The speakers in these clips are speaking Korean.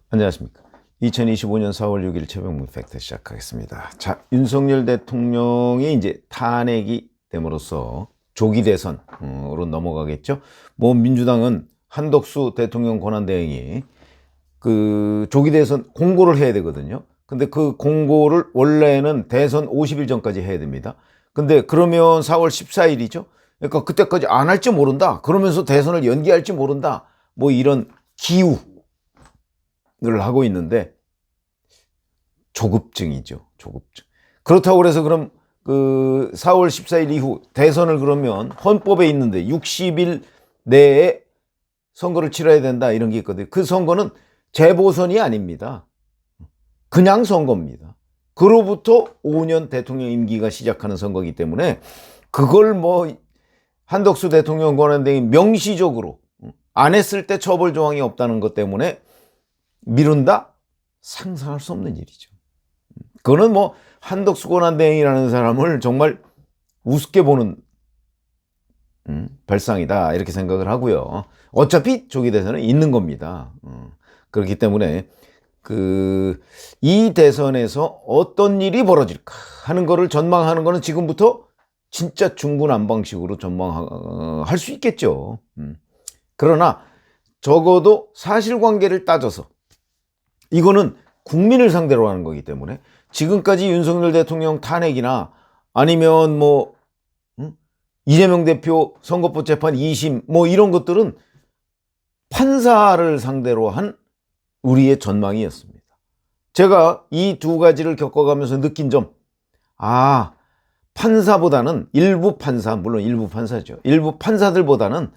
안녕하십니까. 2025년 4월 6일 최병무 팩트 시작하겠습니다. 자, 윤석열 대통령이 이제 탄핵이 됨으로써 조기 대선으로 넘어가겠죠. 뭐 민주당은 한덕수 대통령 권한대행이 그 조기 대선 공고를 해야 되거든요. 근데 그 공고를 원래는 대선 50일 전까지 해야 됩니다. 근데 그러면 4월 14일이죠. 그러니까 그때까지 안 할지 모른다. 그러면서 대선을 연기할지 모른다. 뭐 이런 기우 를 하고 있는데 조급증이죠. 조급증. 그렇다고 그래서 그럼 그 4월 14일 이후 대선을 그러면 헌법에 있는데 60일 내에 선거를 치러야 된다 이런 게 있거든요. 그 선거는 재보선이 아닙니다. 그냥 선거입니다. 그로부터 5년 대통령 임기가 시작하는 선거이기 때문에 그걸 뭐 한덕수 대통령 권한대행이 명시적으로 안 했을 때 처벌 조항이 없다는 것 때문에 미룬다? 상상할 수 없는 일이죠. 그거는 뭐 한덕수 권한대행이라는 사람을 정말 우습게 보는 발상이다 이렇게 생각을 하고요. 어차피 조기 대선은 있는 겁니다. 그렇기 때문에 이 대선에서 어떤 일이 벌어질까 하는 거를 전망하는 거는 지금부터 진짜 중구난방식으로 전망할 수 있겠죠. 그러나 적어도 사실관계를 따져서 이거는 국민을 상대로 하는 거기 때문에 지금까지 윤석열 대통령 탄핵이나 아니면 뭐 이재명 대표 선거법 재판 2심 뭐 이런 것들은 판사를 상대로 한 우리의 전망이었습니다. 제가 이 두 가지를 겪어가면서 느낀 점, 판사보다는 일부 판사, 물론 일부 판사죠. 일부 판사들보다는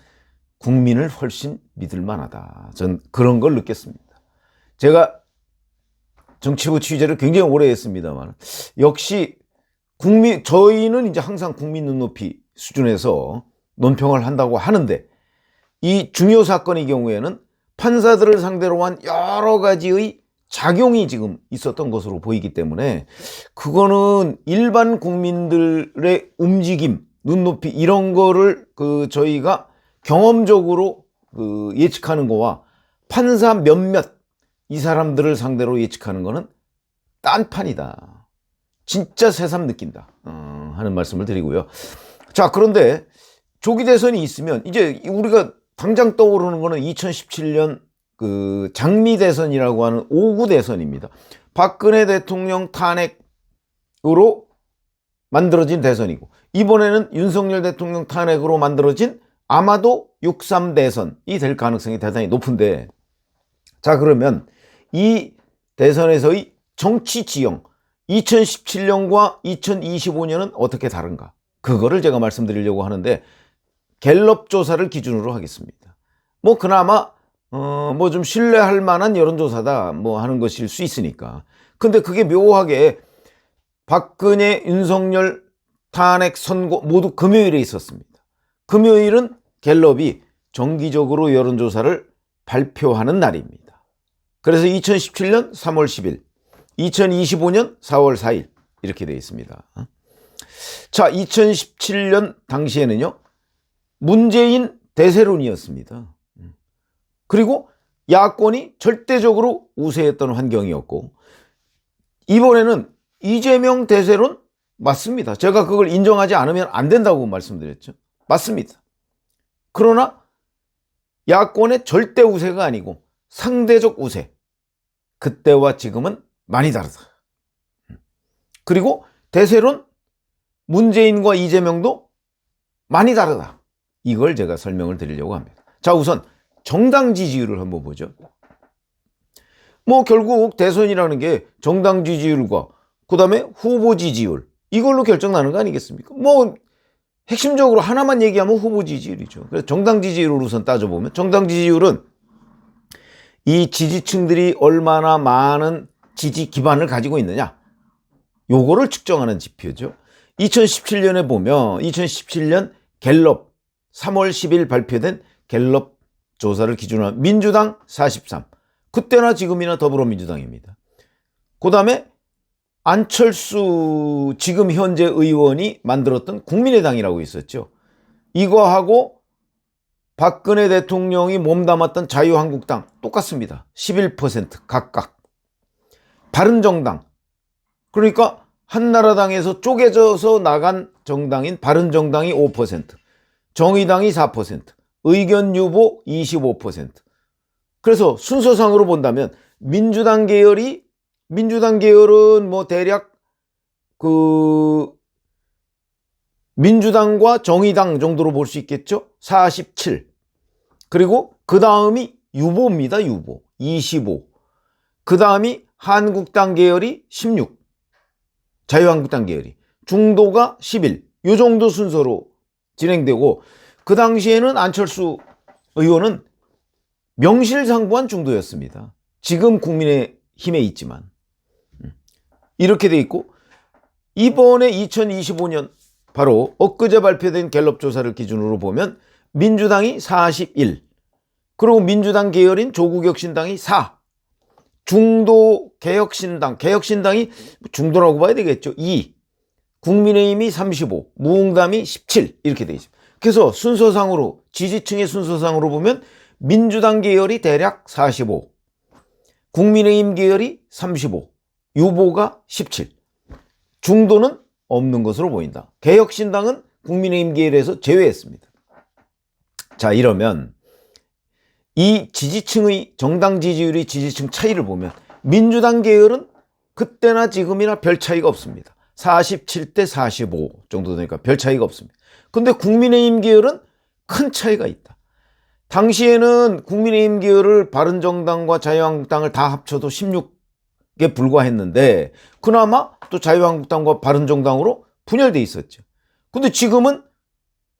국민을 훨씬 믿을 만하다. 전 그런 걸 느꼈습니다. 제가 정치부 취재를 굉장히 오래 했습니다만 역시 저희는 이제 항상 국민 눈높이 수준에서 논평을 한다고 하는데 이 중요 사건의 경우에는 판사들을 상대로 한 여러 가지의 작용이 지금 있었던 것으로 보이기 때문에 그거는 일반 국민들의 움직임, 눈높이 이런 거를 저희가 경험적으로 예측하는 거와 판사 몇몇 이 사람들을 상대로 예측하는 거는 딴판이다. 진짜 새삼 느낀다. 하는 말씀을 드리고요. 자, 그런데 조기 대선이 있으면 이제 우리가 당장 떠오르는 거는 2017년 장미 대선이라고 하는 5구 대선입니다. 박근혜 대통령 탄핵으로 만들어진 대선이고 이번에는 윤석열 대통령 탄핵으로 만들어진 아마도 6.3 대선이 될 가능성이 대단히 높은데 자, 그러면 이 대선에서의 정치 지형 2017년과 2025년은 어떻게 다른가? 그거를 제가 말씀드리려고 하는데 갤럽 조사를 기준으로 하겠습니다. 뭐 그나마 뭐 좀 신뢰할 만한 여론조사다 뭐 하는 것일 수 있으니까. 근데 그게 묘하게 박근혜, 윤석열 탄핵 선고 모두 금요일에 있었습니다. 금요일은 갤럽이 정기적으로 여론조사를 발표하는 날입니다. 그래서 2017년 3월 10일, 2025년 4월 4일 이렇게 되어 있습니다. 자, 2017년 당시에는요. 문재인 대세론이었습니다. 그리고 야권이 절대적으로 우세했던 환경이었고 이번에는 이재명 대세론 맞습니다. 제가 그걸 인정하지 않으면 안 된다고 말씀드렸죠. 맞습니다. 그러나 야권의 절대 우세가 아니고 상대적 우세. 그때와 지금은 많이 다르다. 그리고 대세론 문재인과 이재명도 많이 다르다. 이걸 제가 설명을 드리려고 합니다. 자, 우선 정당 지지율을 한번 보죠. 뭐 결국 대선이라는 게 정당 지지율과 그다음에 후보 지지율 이걸로 결정나는 거 아니겠습니까? 뭐 핵심적으로 하나만 얘기하면 후보 지지율이죠. 그래서 정당 지지율을 우선 따져보면 정당 지지율은 이 지지층들이 얼마나 많은 지지 기반을 가지고 있느냐 요거를 측정하는 지표죠. 2017년에 보면 2017년 갤럽 3월 10일 발표된 갤럽 조사를 기준으로 민주당 43 그때나 지금이나 더불어민주당입니다. 그 다음에 안철수 지금 현재 의원이 만들었던 국민의당이라고 있었죠. 이거하고 박근혜 대통령이 몸담았던 자유한국당 똑같습니다. 11% 각각. 바른정당, 그러니까 한나라당에서 쪼개져서 나간 정당인 바른정당이 5%, 정의당이 4%, 의견유보 25%. 그래서 순서상으로 본다면 민주당 계열은 뭐 대략 민주당과 정의당 정도로 볼 수 있겠죠? 47. 그리고 그 다음이 유보입니다. 유보 25. 그 다음이 한국당 계열이 16. 자유한국당 계열이. 중도가 11. 이 정도 순서로 진행되고, 그 당시에는 안철수 의원은 명실상부한 중도였습니다. 지금 국민의힘에 있지만. 이렇게 돼 있고, 이번에 2025년 바로 엊그제 발표된 갤럽 조사를 기준으로 보면 민주당이 41, 그리고 민주당 계열인 조국혁신당이 4, 중도 개혁신당이 중도라고 봐야 되겠죠, 2, 국민의힘이 35, 무응담이 17 이렇게 돼 있습니다. 그래서 순서상으로, 지지층의 순서상으로 보면 민주당 계열이 대략 45, 국민의힘 계열이 35, 유보가 17, 중도는 없는 것으로 보인다. 개혁신당은 국민의힘 계열에서 제외했습니다. 자, 이러면 이 지지층의 정당 지지율의 지지층 차이를 보면 민주당 계열은 그때나 지금이나 별 차이가 없습니다. 47대 45 정도 되니까 별 차이가 없습니다. 근데 국민의힘 계열은 큰 차이가 있다. 당시에는 국민의힘 계열을 바른정당과 자유한국당을 다 합쳐도 16에 불과했는데 그나마 또 자유한국당과 바른정당으로 분열돼 있었죠. 근데 지금은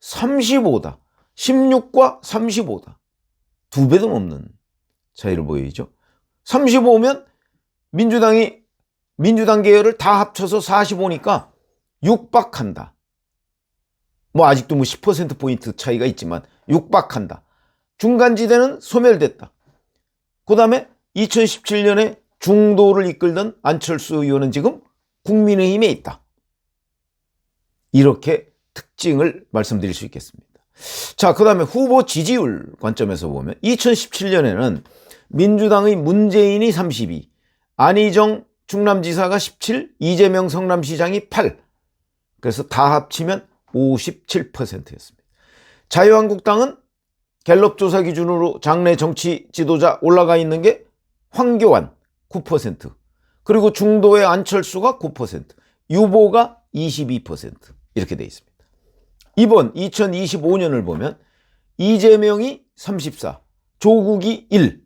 35다. 16과 35다. 두 배도 넘는 차이를 보이죠. 35면 민주당 계열을 다 합쳐서 45니까 육박한다. 뭐 아직도 뭐 10%포인트 차이가 있지만 육박한다. 중간지대는 소멸됐다. 그 다음에 2017년에 중도를 이끌던 안철수 의원은 지금 국민의힘에 있다. 이렇게 특징을 말씀드릴 수 있겠습니다. 자, 그 다음에 후보 지지율 관점에서 보면 2017년에는 민주당의 문재인이 32, 안희정 충남지사가 17, 이재명 성남시장이 8. 그래서 다 합치면 57%였습니다. 자유한국당은 갤럽 조사 기준으로 장내 정치 지도자 올라가 있는 게 황교안 9%, 그리고 중도의 안철수가 9%, 유보가 22% 이렇게 돼 있습니다. 이번 2025년을 보면 이재명이 34, 조국이 1.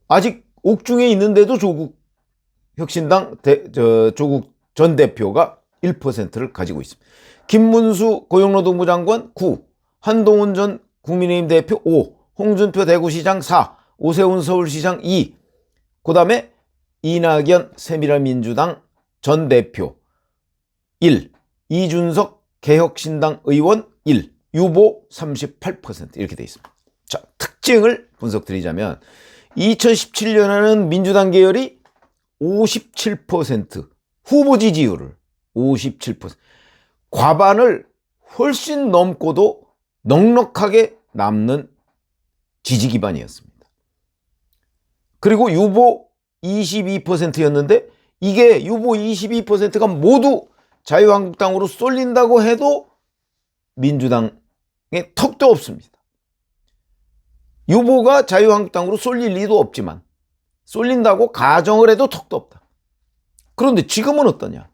아직 옥중에 있는데도 조국 전 대표가 1%를 가지고 있습니다. 김문수 고용노동부 장관 9, 한동훈 전 국민의힘 대표 5, 홍준표 대구시장 4, 오세훈 서울시장 2, 그 다음에 이낙연 새누리민주당 전 대표 1, 이준석 개혁신당 의원 1, 유보 38% 이렇게 되어 있습니다. 자, 특징을 분석드리자면 2017년에는 민주당 계열이 57%, 후보 지지율을 57%, 과반을 훨씬 넘고도 넉넉하게 남는 지지 기반이었습니다. 그리고 유보 22%였는데 이게 유보 22%가 모두 자유한국당으로 쏠린다고 해도 민주당에 턱도 없습니다. 유보가 자유한국당으로 쏠릴 리도 없지만 쏠린다고 가정을 해도 턱도 없다. 그런데 지금은 어떠냐?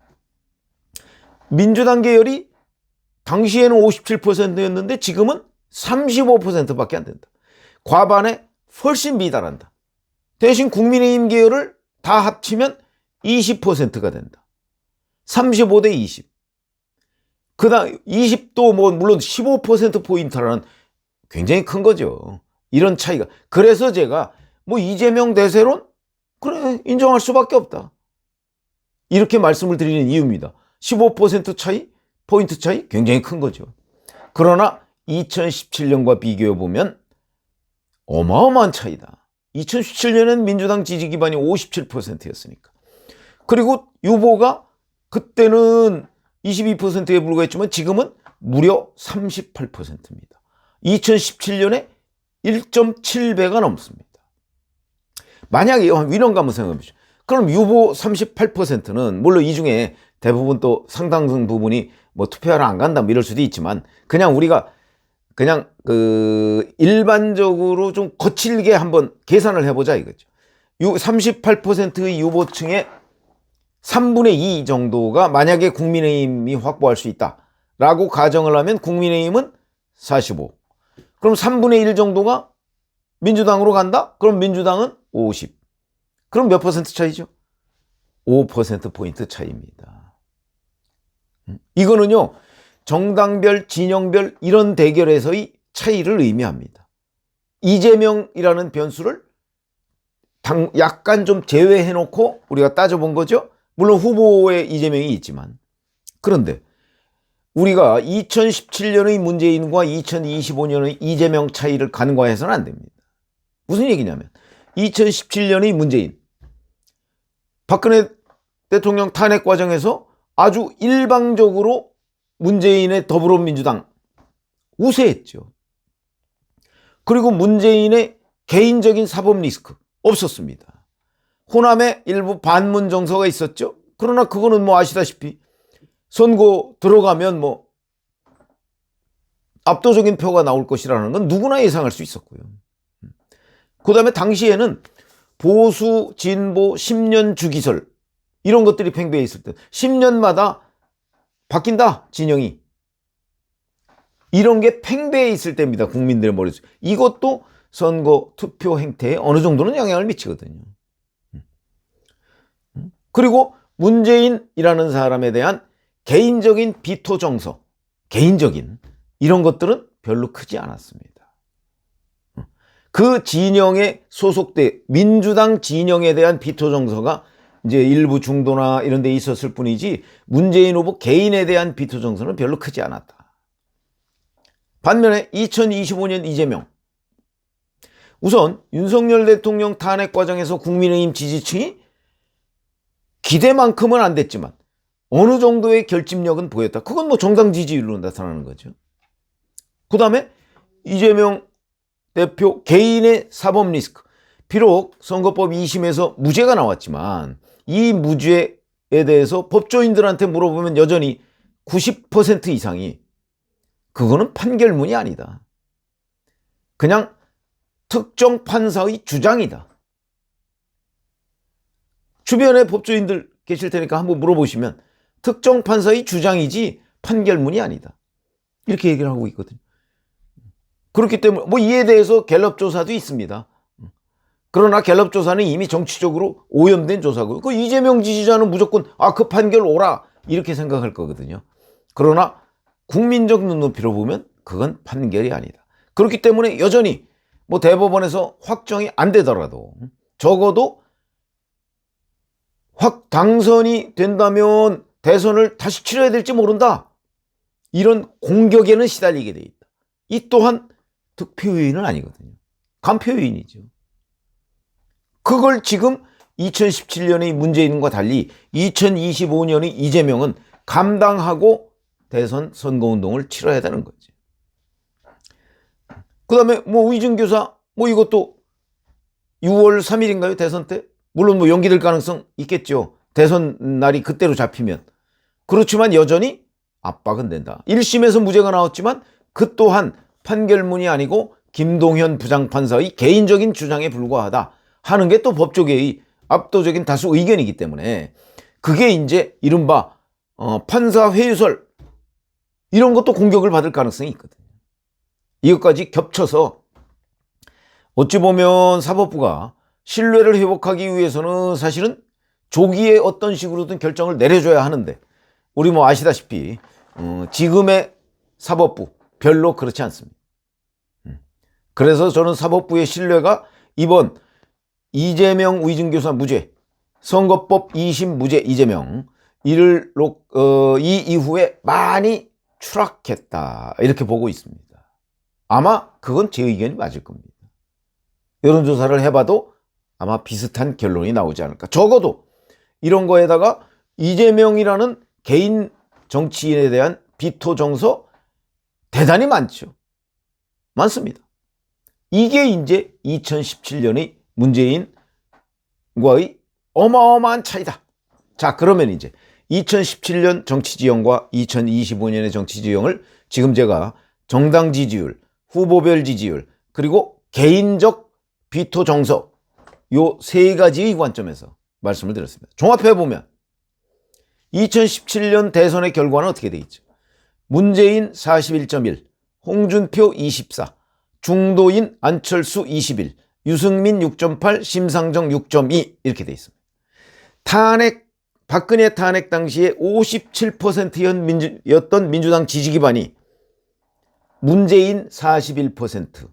민주당 계열이 당시에는 57%였는데 지금은 35%밖에 안 된다. 과반에 훨씬 미달한다. 대신 국민의힘 계열을 다 합치면 20%가 된다. 35대 20. 그다음 20도 뭐 물론 15%포인트라는 굉장히 큰 거죠. 이런 차이가. 그래서 제가 뭐 이재명 대세론 그래 인정할 수밖에 없다. 이렇게 말씀을 드리는 이유입니다. 15% 차이, 포인트 차이 굉장히 큰 거죠. 그러나 2017년과 비교해 보면 어마어마한 차이다. 2017년엔 민주당 지지 기반이 57%였으니까. 그리고 유보가 그때는 22%에 불과했지만 지금은 무려 38%입니다. 2017년에 1.7배가 넘습니다. 만약에 위원감 한번 생각해 보시죠. 그럼 유보 38%는 물론 이 중에 대부분 또 상당 부분이 뭐 투표하러 안 간다 뭐 이럴 수도 있지만 그냥 우리가 그냥 일반적으로 좀 거칠게 한번 계산을 해보자 이거죠. 38%의 유보층의 3분의 2 정도가 만약에 국민의힘이 확보할 수 있다라고 가정을 하면 국민의힘은 45. 그럼 3분의 1 정도가 민주당으로 간다? 그럼 민주당은 50. 그럼 몇 퍼센트 차이죠? 5%포인트 차이입니다. 이거는요, 정당별, 진영별 이런 대결에서의 차이를 의미합니다. 이재명이라는 변수를 약간 좀 제외해놓고 우리가 따져본 거죠. 물론 후보에 이재명이 있지만. 그런데 우리가 2017년의 문재인과 2025년의 이재명 차이를 간과해서는 안 됩니다. 무슨 얘기냐면 2017년의 문재인, 박근혜 대통령 탄핵 과정에서 아주 일방적으로 문재인의 더불어민주당 우세했죠. 그리고 문재인의 개인적인 사법 리스크 없었습니다. 호남에 일부 반문 정서가 있었죠. 그러나 그거는 뭐 아시다시피 선거 들어가면 뭐 압도적인 표가 나올 것이라는 건 누구나 예상할 수 있었고요. 그 다음에 당시에는 보수, 진보, 10년 주기설 이런 것들이 팽배해 있을 때 10년마다 바뀐다, 진영이. 이런 게 팽배해 있을 때입니다. 국민들의 머릿속에. 이것도 선거 투표 행태에 어느 정도는 영향을 미치거든요. 그리고 문재인이라는 사람에 대한 개인적인 비토 정서, 개인적인 이런 것들은 별로 크지 않았습니다. 그 진영에 소속돼 민주당 진영에 대한 비토 정서가 이제 일부 중도나 이런 데 있었을 뿐이지 문재인 후보 개인에 대한 비토 정서는 별로 크지 않았다. 반면에 2025년 이재명, 우선 윤석열 대통령 탄핵 과정에서 국민의힘 지지층이 기대만큼은 안 됐지만 어느 정도의 결집력은 보였다. 그건 뭐 정당 지지율로 나타나는 거죠. 그 다음에 이재명 대표 개인의 사법 리스크. 비록 선거법 2심에서 무죄가 나왔지만 이 무죄에 대해서 법조인들한테 물어보면 여전히 90% 이상이 그거는 판결문이 아니다. 그냥 특정 판사의 주장이다. 주변에 법조인들 계실 테니까 한번 물어보시면 특정 판사의 주장이지 판결문이 아니다. 이렇게 얘기를 하고 있거든요. 그렇기 때문에 뭐 이에 대해서 갤럽 조사도 있습니다. 그러나 갤럽 조사는 이미 정치적으로 오염된 조사고요. 그 이재명 지지자는 무조건 그 판결 오라 이렇게 생각할 거거든요. 그러나 국민적 눈높이로 보면 그건 판결이 아니다. 그렇기 때문에 여전히 뭐 대법원에서 확정이 안 되더라도 적어도 당선이 된다면 대선을 다시 치러야 될지 모른다. 이런 공격에는 시달리게 돼 있다. 이 또한 득표 요인은 아니거든요. 간표 요인이죠. 그걸 지금 2017년의 문재인과 달리 2025년의 이재명은 감당하고 대선 선거운동을 치러야 되는 거지. 그 다음에 뭐 의정교사 뭐 이것도 6월 3일인가요? 대선 때? 물론 뭐 연기될 가능성 있겠죠. 대선 날이 그때로 잡히면. 그렇지만 여전히 압박은 된다. 1심에서 무죄가 나왔지만 그 또한 판결문이 아니고 김동현 부장판사의 개인적인 주장에 불과하다 하는 게 또 법조계의 압도적인 다수 의견이기 때문에 그게 이제 이른바 판사 회유설 이런 것도 공격을 받을 가능성이 있거든요. 이것까지 겹쳐서 어찌 보면 사법부가 신뢰를 회복하기 위해서는 사실은 조기에 어떤 식으로든 결정을 내려줘야 하는데 우리 뭐 아시다시피 지금의 사법부 별로 그렇지 않습니다. 그래서 저는 사법부의 신뢰가 이번 이재명 의정교사 무죄, 선거법 2심 무죄 이재명 이 이후에 많이 추락했다 이렇게 보고 있습니다. 아마 그건 제 의견이 맞을 겁니다. 여론조사를 해봐도 아마 비슷한 결론이 나오지 않을까. 적어도 이런 거에다가 이재명이라는 개인 정치인에 대한 비토 정서 대단히 많죠. 많습니다. 이게 이제 2017년의 문재인과의 어마어마한 차이다. 자, 그러면 이제 2017년 정치 지형과 2025년의 정치 지형을 지금 제가 정당 지지율, 후보별 지지율, 그리고 개인적 비토 정서 요 세 가지의 관점에서 말씀을 드렸습니다. 종합해 보면 2017년 대선의 결과는 어떻게 돼 있죠? 문재인 41.1, 홍준표 24, 중도인 안철수 21, 유승민 6.8, 심상정 6.2 이렇게 돼 있습니다. 박근혜 탄핵 당시에 57%였던 민주당 지지 기반이 문재인 41%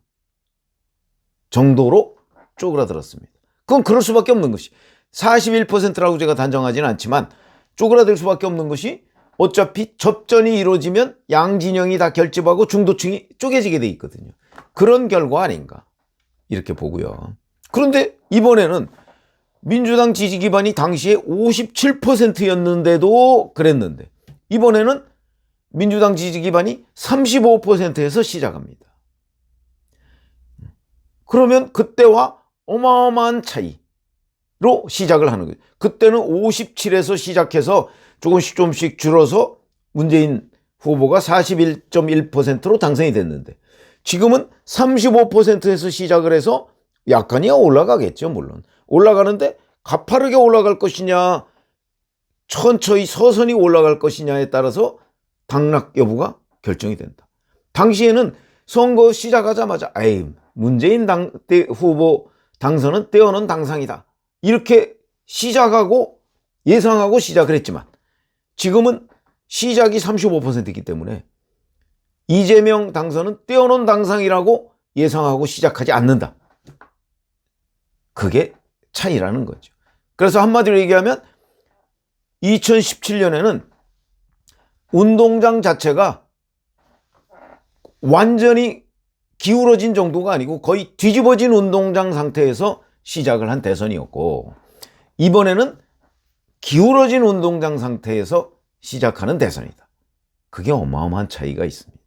정도로 쪼그라들었습니다. 그건 그럴 수밖에 없는 것이 41%라고 제가 단정하지는 않지만 쪼그라들 수밖에 없는 것이 어차피 접전이 이루어지면 양진영이 다 결집하고 중도층이 쪼개지게 돼 있거든요. 그런 결과 아닌가 이렇게 보고요. 그런데 이번에는 민주당 지지 기반이 당시에 57%였는데도 그랬는데 이번에는 민주당 지지 기반이 35%에서 시작합니다. 그러면 그때와 어마어마한 차이로 시작을 하는 거예요. 그때는 57에서 시작해서 조금씩 줄어서 문재인 후보가 41.1%로 당선이 됐는데 지금은 35%에서 시작을 해서 약간이야 올라가겠죠. 물론 올라가는데 가파르게 올라갈 것이냐 천천히 서서히 올라갈 것이냐에 따라서 당락 여부가 결정이 된다. 당시에는 선거 시작하자마자 문재인 후보 당선은 떼어놓은 당상이다. 이렇게 시작하고 예상하고 시작을 했지만 지금은 시작이 35%이기 때문에 이재명 당선은 떼어놓은 당상이라고 예상하고 시작하지 않는다. 그게 차이라는 거죠. 그래서 한마디로 얘기하면 2017년에는 운동장 자체가 완전히 기울어진 정도가 아니고 거의 뒤집어진 운동장 상태에서 시작을 한 대선이었고 이번에는 기울어진 운동장 상태에서 시작하는 대선이다. 그게 어마어마한 차이가 있습니다.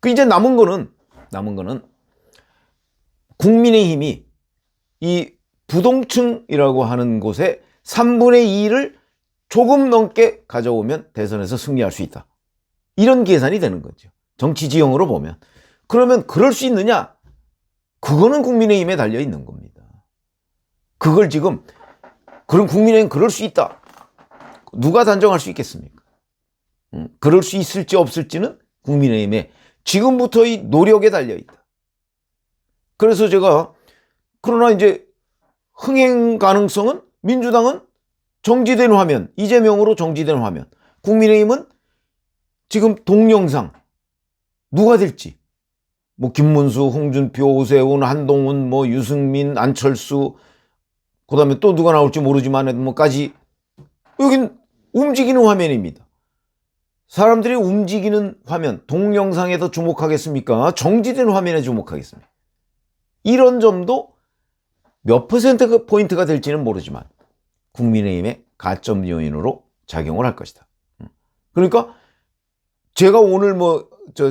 이제 남은 거는 국민의힘이 이 부동층이라고 하는 곳에 3분의 2를 조금 넘게 가져오면 대선에서 승리할 수 있다. 이런 계산이 되는 거죠. 정치 지형으로 보면. 그러면 그럴 수 있느냐? 그거는 국민의힘에 달려 있는 겁니다. 그걸 지금 그럼 국민의힘 그럴 수 있다. 누가 단정할 수 있겠습니까? 그럴 수 있을지 없을지는 국민의힘의 지금부터의 노력에 달려 있다. 그래서 제가 그러나 이제 흥행 가능성은 민주당은 정지된 화면, 이재명으로 정지된 화면, 국민의힘은 지금 동영상 누가 될지 뭐 김문수, 홍준표, 오세훈, 한동훈, 뭐 유승민, 안철수 그다음에 또 누가 나올지 모르지만 뭐까지 여긴 움직이는 화면입니다. 사람들이 움직이는 화면, 동영상에 더 주목하겠습니까? 정지된 화면에 주목하겠습니까? 이런 점도 몇 퍼센트 포인트가 될지는 모르지만 국민의힘의 가점 요인으로 작용을 할 것이다. 그러니까 제가 오늘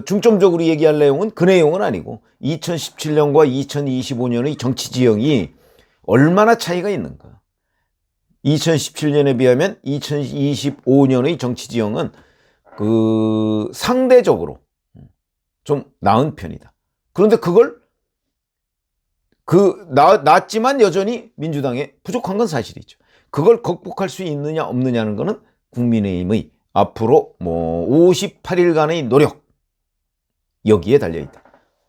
중점적으로 얘기할 내용은 그 내용은 아니고 2017년과 2025년의 정치 지형이 얼마나 차이가 있는가. 2017년에 비하면 2025년의 정치 지형은 상대적으로 좀 나은 편이다. 그런데 그걸 낮지만 여전히 민주당에 부족한 건 사실이죠. 그걸 극복할 수 있느냐 없느냐는 거는 국민의힘의 앞으로 58일간의 노력 여기에 달려있다.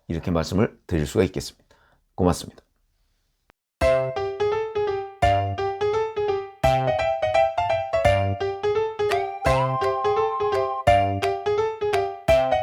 이렇게 말씀을 드릴 수가 있겠습니다. 고맙습니다.